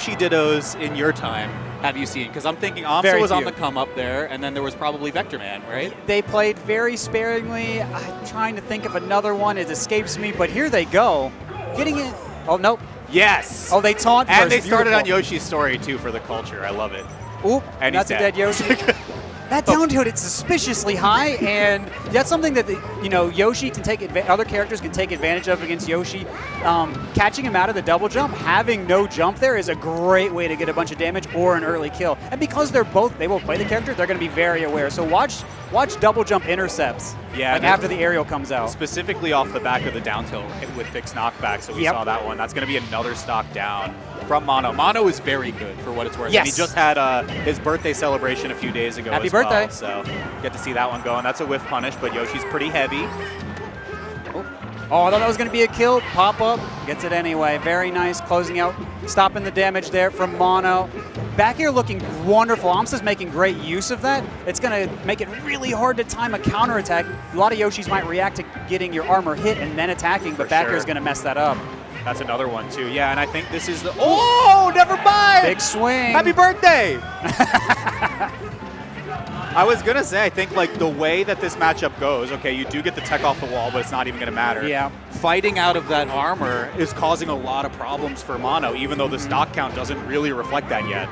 Yoshi dittos in your time have you seen? Because I'm thinking aMSa Very was on few. the come up there, and then there was probably Vector Man, right? They played very sparingly. I'm trying to think of another one. It escapes me, but here they go. Getting it. Oh, nope. Yes. Oh, they taunt and first. they started Beautiful. on Yoshi's story, too, for the culture. I love it. Oop, And that's he's a dead. dead Yoshi. That down tilt, it's suspiciously high, and that's something that Yoshi can take other characters can take advantage of against Yoshi. Catching him out of the double jump, having no jump there is a great way to get a bunch of damage or an early kill. And because they both play the character, they're going to be very aware. So watch double jump intercepts. Yeah, like after the aerial comes out. Specifically off the back of the down tilt with fixed knockback, so we saw that one. That's going to be another stock down from Mono. Mono is very good for what it's worth. Yes. And he just had his birthday celebration a few days ago Happy as birthday. well, so get to see that one going. That's a whiff punish, but Yoshi's pretty heavy. Oh, I thought that was going to be a kill. Pop up, gets it anyway. Very nice, closing out, stopping the damage there from Mono. Back here looking wonderful. aMSa's making great use of that. It's going to make it really hard to time a counterattack. A lot of Yoshis might react to getting your armor hit and then attacking, but back air's going to mess that up. That's another one, too. Yeah, and I think this is the... Oh, never mind! Big swing. Happy birthday! I was going to say, I think like the way that this matchup goes, okay, you do get the tech off the wall, but it's not even going to matter. Yeah. Fighting out of that armor is causing a lot of problems for Mono, even though the stock count doesn't really reflect that yet.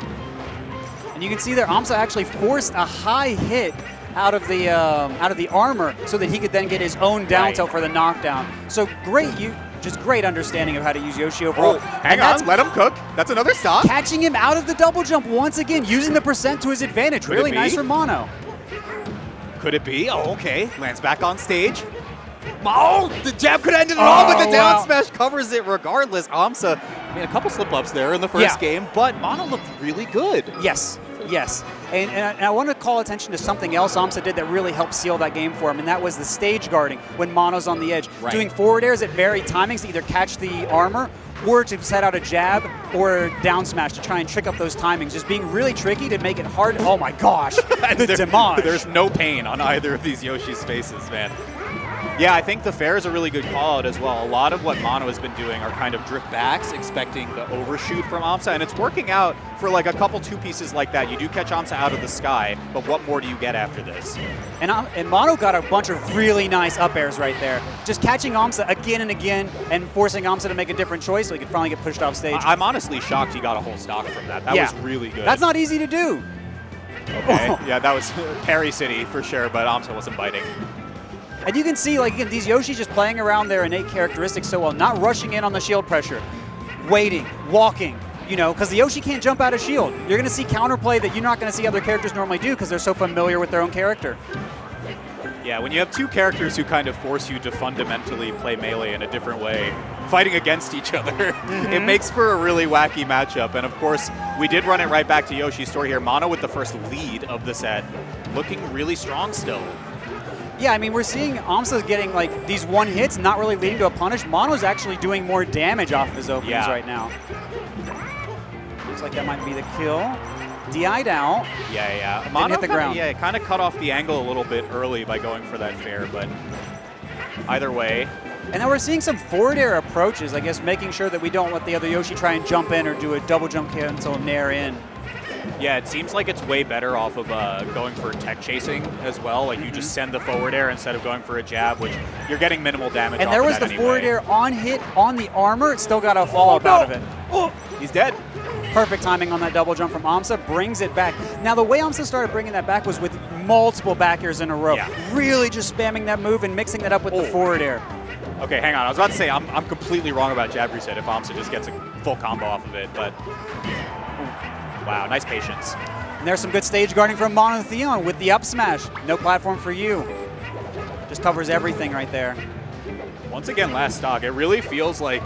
And you can see there, aMSa actually forced a high hit out of the armor so that he could then get his own down tilt for the knockdown. So just great understanding of how to use Yoshi overall. Oh, hang on, let him cook. That's another stock. Catching him out of the double jump once again, using the percent to his advantage. Could it really be? nice for Mono. Could it be? Oh, okay. Lands back on stage. Oh, the jab could have ended it all, but the down smash covers it regardless. aMSa, I mean, a couple slip-ups there in the first game, but Mono looked really good. Yes. Yes, and I want to call attention to something else aMSa did that really helped seal that game for him, and that was the stage guarding when Mono's on the edge. Right. Doing forward airs at varied timings to either catch the armor or to set out a jab or a down smash to try and trick up those timings. Just being really tricky to make it hard. Oh my gosh, the damage. There's no pain on either of these Yoshi's faces, man. Yeah, I think the fair is a really good call out as well. A lot of what Mono has been doing are kind of drift backs, expecting the overshoot from aMSa, and it's working out for like a couple two pieces like that. You do catch aMSa out of the sky, but what more do you get after this? And Mono got a bunch of really nice up airs right there. Just catching aMSa again and again and forcing aMSa to make a different choice so he could finally get pushed off stage. I'm honestly shocked he got a whole stock from that. That was really good. That's not easy to do. Okay, yeah, that was Parry City for sure, but aMSa wasn't biting. And you can see, like, again, these Yoshis just playing around their innate characteristics so well, not rushing in on the shield pressure, waiting, walking, because the Yoshi can't jump out of shield. You're going to see counterplay that you're not going to see other characters normally do because they're so familiar with their own character. Yeah, when you have two characters who kind of force you to fundamentally play Melee in a different way, fighting against each other, it makes for a really wacky matchup. And of course, we did run it right back to Yoshi's story here. Mono with the first lead of the set, looking really strong still. Yeah, I mean, we're seeing aMSa getting, like, these one hits, not really leading to a punish. Mono's actually doing more damage off of his openings right now. Looks like that might be the kill. DI'd out. Yeah. Mono hit the ground. Yeah, it kind of cut off the angle a little bit early by going for that fair, but either way. And then we're seeing some forward air approaches, I guess, making sure that we don't let the other Yoshi try and jump in or do a double jump cancel nair in. Yeah, it seems like it's way better off of going for tech chasing as well. Like, you just send the forward air instead of going for a jab, which you're getting minimal damage and off there of was that the anyway. forward air on hit on the armor. It still got a follow-up out of it. Oh, he's dead. Perfect timing on that double jump from aMSa, brings it back. Now, the way aMSa started bringing that back was with multiple back airs in a row. Yeah. Really just spamming that move and mixing that up with the forward air. Okay, hang on. I was about to say, I'm completely wrong about jab reset if aMSa just gets a full combo off of it, but wow, nice patience. And there's some good stage guarding from Mono Theon with the up smash. No platform for you. Just covers everything right there. Once again, last stock. It really feels like,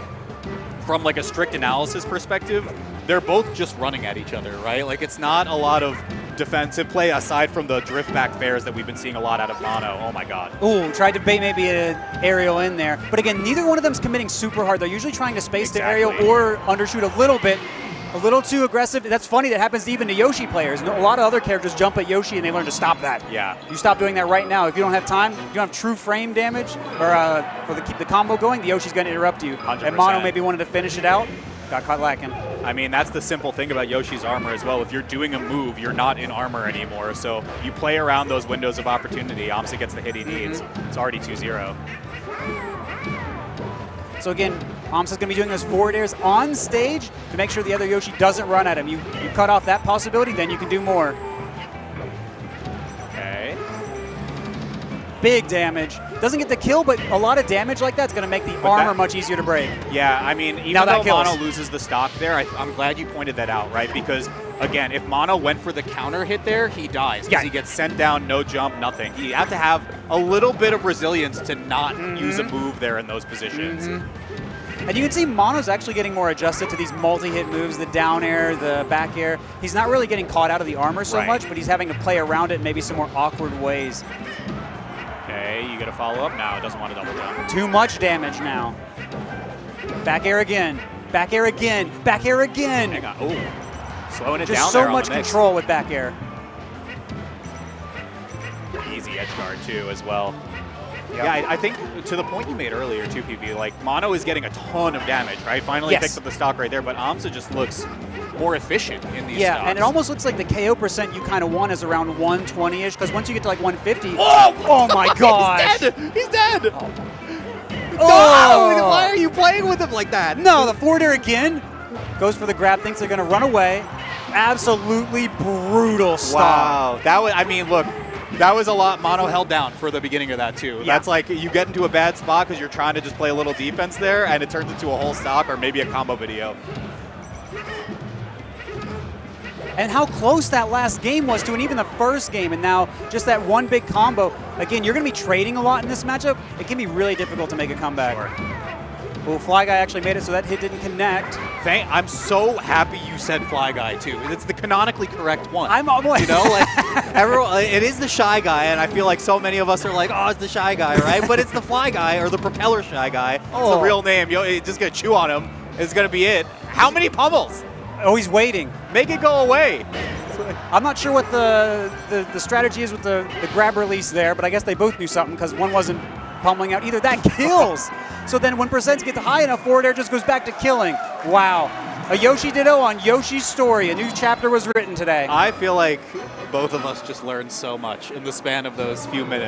from like a strict analysis perspective, they're both just running at each other, right? Like, it's not a lot of defensive play aside from the drift back fairs that we've been seeing a lot out of Mono. Oh my god. Ooh, tried to bait maybe an aerial in there. But again, neither one of them's committing super hard. They're usually trying to space the aerial or undershoot a little bit. A little too aggressive. That's funny. That happens even to Yoshi players. A lot of other characters jump at Yoshi and they learn to stop that. Yeah. You stop doing that right now. If you don't have time, if you don't have true frame damage or keep the combo going, the Yoshi's going to interrupt you. 100%. And Mono maybe wanted to finish it out. got caught lacking. I mean, that's the simple thing about Yoshi's armor as well. If you're doing a move, you're not in armor anymore. So you play around those windows of opportunity. aMSa gets the hit he needs. It's already 2-0. So again, aMSa's going to be doing those forward airs on stage to make sure the other Yoshi doesn't run at him. You cut off that possibility, then you can do more. Okay. Big damage. Doesn't get the kill, but a lot of damage like that's going to make the armor much easier to break. Yeah, I mean, even though Mono loses the stock there, I'm glad you pointed that out, right? Because, again, if Mono went for the counter hit there, he dies. Because he gets sent down, no jump, nothing. You have to have a little bit of resilience to not use a move there in those positions. And you can see Mono's actually getting more adjusted to these multi-hit moves, the down air, the back air. He's not really getting caught out of the armor so much, but he's having to play around it in maybe some more awkward ways. Okay, you get a follow-up now. It doesn't want to double jump. Too much damage now. Back air again. Back air again. Back air again. Hang on. Oh, slowing it down there. Just so much control with back air. Easy edge guard, too, as well. Yep. Yeah, I think to the point you made earlier, too, PB, like, Mono is getting a ton of damage, right? Finally picked up the stock right there, but aMSa just looks more efficient in these stocks. And it almost looks like the KO percent you kind of want is around 120-ish, because once you get to like 150, oh my gosh! He's dead! He's dead! Oh! No! Why are you playing with him like that? No, the forward air again. Goes for the grab, thinks they're going to run away. Absolutely brutal stop. Wow. That was, I mean, look, that was a lot Mono held down for the beginning of that, too. Yeah. That's like you get into a bad spot because you're trying to just play a little defense there, and it turns into a whole stock or maybe a combo video. And how close that last game was to, and even the first game, and now just that one big combo. Again, you're going to be trading a lot in this matchup. It can be really difficult to make a comeback. Sure. Well, Fly Guy actually made it, so that hit didn't connect. I'm so happy you said Fly Guy, too. It's the canonically correct one. I'm almost, you know, like, everyone, it is the Shy Guy, and I feel like so many of us are like, oh, it's the Shy Guy, right? But it's the Fly Guy, or the Propeller Shy Guy. It's the real name. You're just going to chew on him. It's going to be it. How many pummels? Oh, he's waiting. Make it go away. I'm not sure what the strategy is with the grab release there, but I guess they both knew something because one wasn't pummeling out either. That kills. So then when percents get high enough, forward air just goes back to killing. Wow. A Yoshi Ditto on Yoshi's story. A new chapter was written today. I feel like both of us just learned so much in the span of those few minutes.